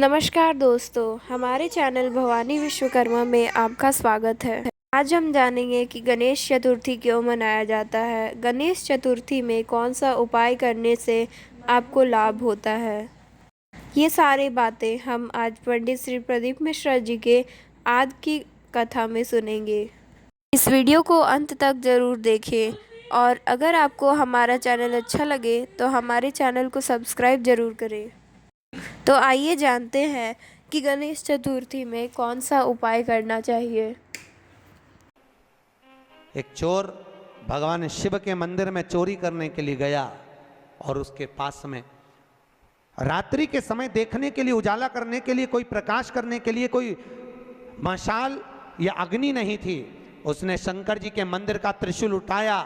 नमस्कार दोस्तों, हमारे चैनल भवानी विश्वकर्मा में आपका स्वागत है। आज हम जानेंगे कि गणेश चतुर्थी क्यों मनाया जाता है। गणेश चतुर्थी में कौन सा उपाय करने से आपको लाभ होता है। ये सारी बातें हम आज पंडित श्री प्रदीप मिश्रा जी के आज की कथा में सुनेंगे। इस वीडियो को अंत तक ज़रूर देखें और अगर आपको हमारा चैनल अच्छा लगे तो हमारे चैनल को सब्सक्राइब ज़रूर करें। तो आइए जानते हैं कि गणेश चतुर्थी में कौन सा उपाय करना चाहिए। एक चोर भगवान शिव के मंदिर में चोरी करने के लिए गया और उसके पास में रात्रि के समय देखने के लिए, उजाला करने के लिए, कोई प्रकाश करने के लिए कोई मशाल या अग्नि नहीं थी। उसने शंकर जी के मंदिर का त्रिशूल उठाया,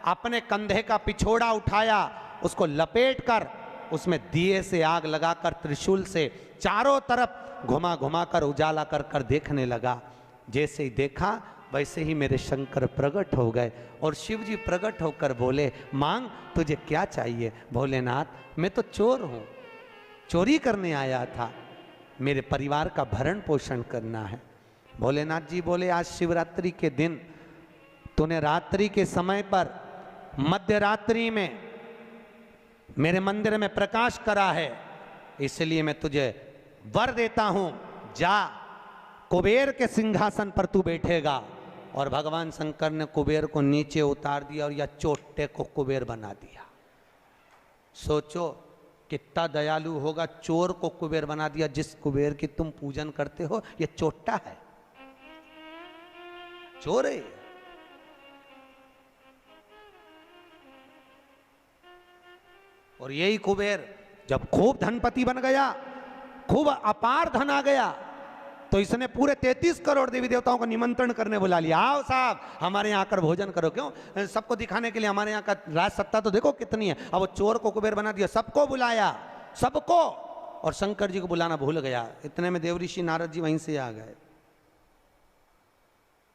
अपने कंधे का पिछोड़ा उठाया, उसको लपेट कर उसमें दिए से आग लगाकर त्रिशूल से चारों तरफ घुमा घुमा कर उजाला कर कर देखने लगा। जैसे ही देखा वैसे ही मेरे शंकर प्रकट हो गए और शिव जी प्रकट होकर बोले, मांग तुझे क्या चाहिए। भोलेनाथ मैं तो चोर हूँ, चोरी करने आया था, मेरे परिवार का भरण पोषण करना है। भोलेनाथ जी बोले, आज शिवरात्रि के दिन तूने रात्रि के समय पर मध्य रात्रि में मेरे मंदिर में प्रकाश करा है, इसलिए मैं तुझे वर देता हूं, जा कुबेर के सिंहासन पर तू बैठेगा। और भगवान शंकर ने कुबेर को नीचे उतार दिया और या चोटे को कुबेर बना दिया। सोचो कितना दयालु होगा, चोर को कुबेर बना दिया। जिस कुबेर की तुम पूजन करते हो ये चोट्टा है, चोर है। और यही कुबेर जब खूब धनपति बन गया, खूब अपार धन आ गया, तो इसने पूरे 33 करोड़ देवी देवताओं को निमंत्रण करने बुला लिया। आओ साहब हमारे यहाँ आकर भोजन करो। क्यों? सबको दिखाने के लिए हमारे यहाँ का राज सत्ता तो देखो कितनी है। अब वो चोर को कुबेर बना दिया, सबको बुलाया, सबको। और शंकर जी को बुलाना भूल गया। इतने में देवऋषि नारद जी वहीं से आ गए।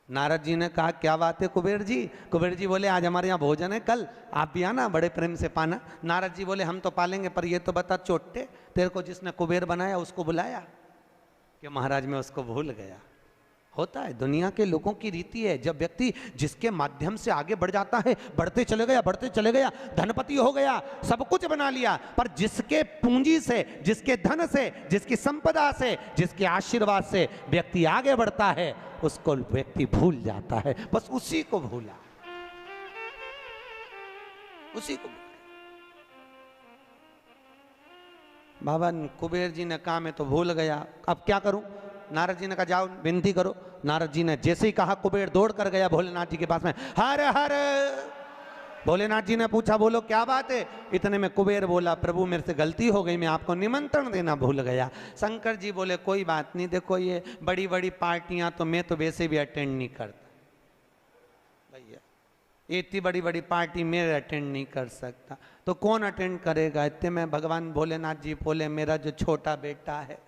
नारद जी ने कहा, क्या बात है कुबेर जी। कुबेर जी बोले, आज हमारे यहाँ भोजन है, कल आप भी आना, बड़े प्रेम से पाना। नारद जी बोले, हम तो पालेंगे, पर ये तो बता चोट्टे, तेरे को जिसने कुबेर बनाया उसको बुलाया। कि महाराज मैं उसको भूल गया। होता है, दुनिया के लोगों की रीति है। जब व्यक्ति जिसके माध्यम से आगे बढ़ जाता है, बढ़ते चले गया, धनपति हो गया, सब कुछ बना लिया, पर जिसके पूंजी से, जिसके धन से, जिसकी संपदा से, जिसके आशीर्वाद से व्यक्ति आगे बढ़ता है, उसको व्यक्ति भूल जाता है। बस उसी को भूला, उसी को। बाबा कुबेर जी ने कहा मैं तो भूल गया, अब क्या करूं। नारद जी ने कहा जाओ विनती करो। नारद जी ने जैसे ही कहा, कुबेर दौड़ कर गया भोलेनाथ जी के पास में, हर हर। भोलेनाथ जी ने पूछा, बोलो क्या बात है। इतने में कुबेर बोला, प्रभु मेरे से गलती हो गई, मैं आपको निमंत्रण देना भूल गया। शंकर जी बोले, कोई बात नहीं, देखो ये बड़ी बड़ी पार्टियां तो मैं तो वैसे भी अटेंड नहीं करता भैया, इतनी बड़ी बड़ी पार्टी मैं अटेंड नहीं कर सकता, तो कौन अटेंड करेगा। इतने में भगवान भोलेनाथ जी बोले, मेरा जो छोटा बेटा है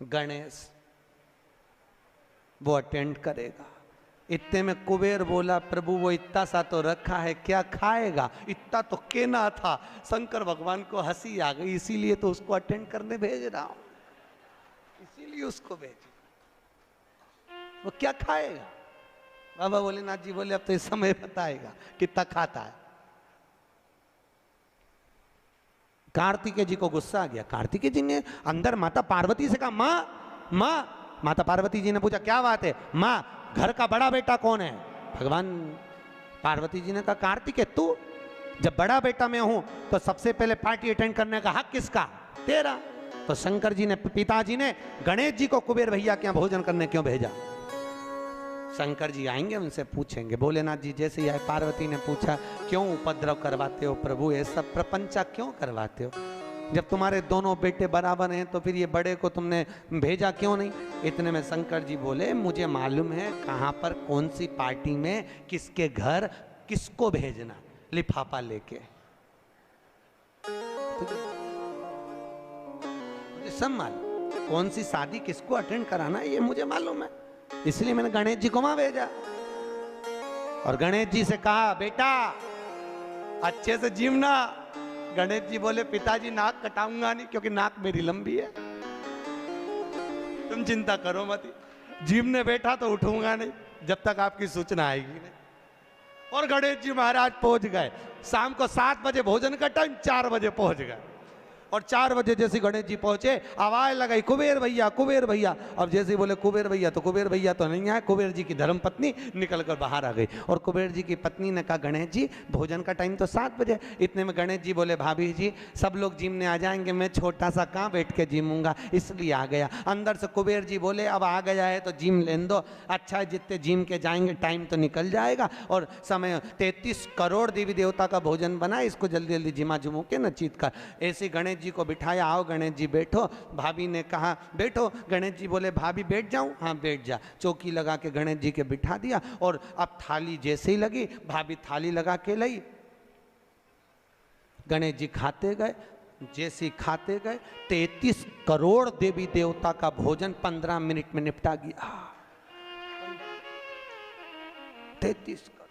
गणेश, वो अटेंड करेगा। इतने में कुबेर बोला, प्रभु वो इतना सा तो रखा है, क्या खाएगा, इतना तो केना था। शंकर भगवान को हंसी आ गई, इसीलिए तो उसको अटेंड करने भेज रहा हूं, इसीलिए उसको भेज, वो क्या खाएगा। बाबा भोलेनाथ जी बोले, अब तो इस समय बताएगा कितना खाता है। कार्तिकेय जी को गुस्सा आ गया। कार्तिकेय जी ने अंदर माता पार्वती से कहा, माँ माँ। माता पार्वती जी ने पूछा, क्या बात है माँ, घर का बड़ा बेटा कौन है। भगवान पार्वती जी ने कहा, कार्तिकेय तू। जब बड़ा बेटा मैं हूं तो सबसे पहले पार्टी अटेंड करने का हक किसका, तेरा। तो शंकर जी ने, पिताजी ने गणेश जी को कुबेर भैया के यहाँ भोजन करने क्यों भेजा। शंकर जी आएंगे, उनसे पूछेंगे। भोलेनाथ जी जैसे ही आए, पार्वती ने पूछा, क्यों उपद्रव करवाते हो प्रभु, ये सब प्रपंचा क्यों करवाते हो। जब तुम्हारे दोनों बेटे बराबर हैं तो फिर ये बड़े को तुमने भेजा क्यों नहीं। इतने में शंकर जी बोले, मुझे मालूम है कहाँ पर कौन सी पार्टी में किसके घर किसको भेजना, लिफाफा लेके। मुझे सब मालूम, कौन सी शादी किसको अटेंड कराना ये मुझे मालूम है, इसलिए मैंने गणेश जी को वहां भेजा। और गणेश जी से कहा, बेटा अच्छे से जीवना। गणेश जी बोले, पिताजी नाक कटाऊंगा नहीं, क्योंकि नाक मेरी लंबी है। तुम चिंता करो मत, जिम ने बैठा तो उठूंगा नहीं जब तक आपकी सूचना आएगी नहीं। और गणेश जी महाराज पहुंच गए। शाम को 7 बजे भोजन का टाइम, 4 बजे पहुंच गए। और 4 बजे जैसे गणेश जी पहुंचे, आवाज लगाई कुबेर भैया, कुबेर भैया। अब जैसे बोले कुबेर भैया, तो कुबेर भैया तो नहीं आए। कुबेर जी की धर्मपत्नी निकल कर बाहर आ गई। और कुबेर जी की पत्नी ने कहा, गणेश जी भोजन का टाइम तो 7 बजे। इतने में गणेश जी बोले, भाभी जी सब लोग जिमने आ जाएंगे, मैं छोटा सा कहाँ बैठ के जिमूंगा, इसलिए आ गया। अंदर से कुबेर जी बोले, अब आ गया है तो जिम लेने दो। अच्छा है, जितने जिम के जाएंगे टाइम तो निकल जाएगा। और समय 33 करोड़ देवी देवता का भोजन बना, इसको जल्दी जल्दी जिमा जुमू के न चीत कर। ऐसे गणेश जी को बिठाया, आओ गणेश जी बैठो। भाभी ने कहा बैठो। गणेश जी बोले, भाभी बैठ जाऊं? हाँ बैठ जा। चौकी लगा के गणेश जी के बिठा दिया। और अब थाली जैसे ही लगी, भाभी थाली लगा के लाई। गणेश जी खाते गए। जैसे ही खाते गए, 33 करोड़ देवी देवता का भोजन 15 मिनट में निपटा गया। 33 करोड़।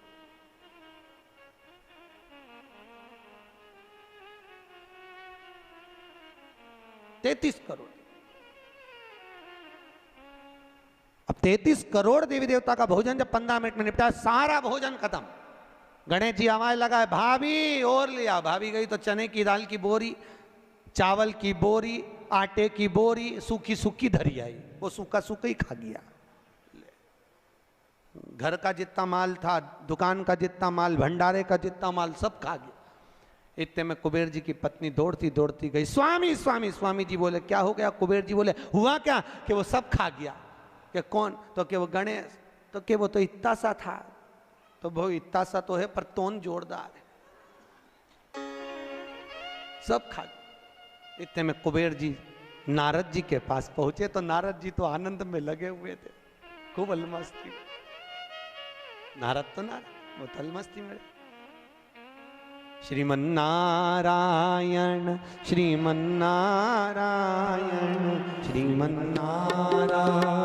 अब 33 करोड़ देवी देवता का भोजन जब 15 मिनट में निपटा, सारा भोजन खत्म। गणेश जी आवाज लगाए, भाभी और लिया। भाभी गई तो चने की दाल की बोरी, चावल की बोरी, आटे की बोरी, सूखी सूखी धरी आई। वो सूखा सूखा ही खा गया। घर का जितना माल था, दुकान का जितना माल, भंडारे का जितना माल, सब खा गया। इतने में कुबेर जी की पत्नी दौड़ती दौड़ती गई, स्वामी स्वामी। स्वामी जी बोले, क्या हो गया? कुबेर जी बोले, हुआ क्या कि वो सब खा गया। कि कौन? तो कि वो गणेश। तो कि वो तो इतना सा था। तो वो इतना सा तो है पर तोन जोरदार है, सब खा गया। इतने में कुबेर जी नारद जी के पास पहुंचे। तो नारद जी तो आनंद में लगे हुए थे, खूब अलमस्ती। नारद तो नारद, वो तो अलमस्ती में। श्रीमन्नारायण श्रीमन्नारायण श्रीमन्नारायण।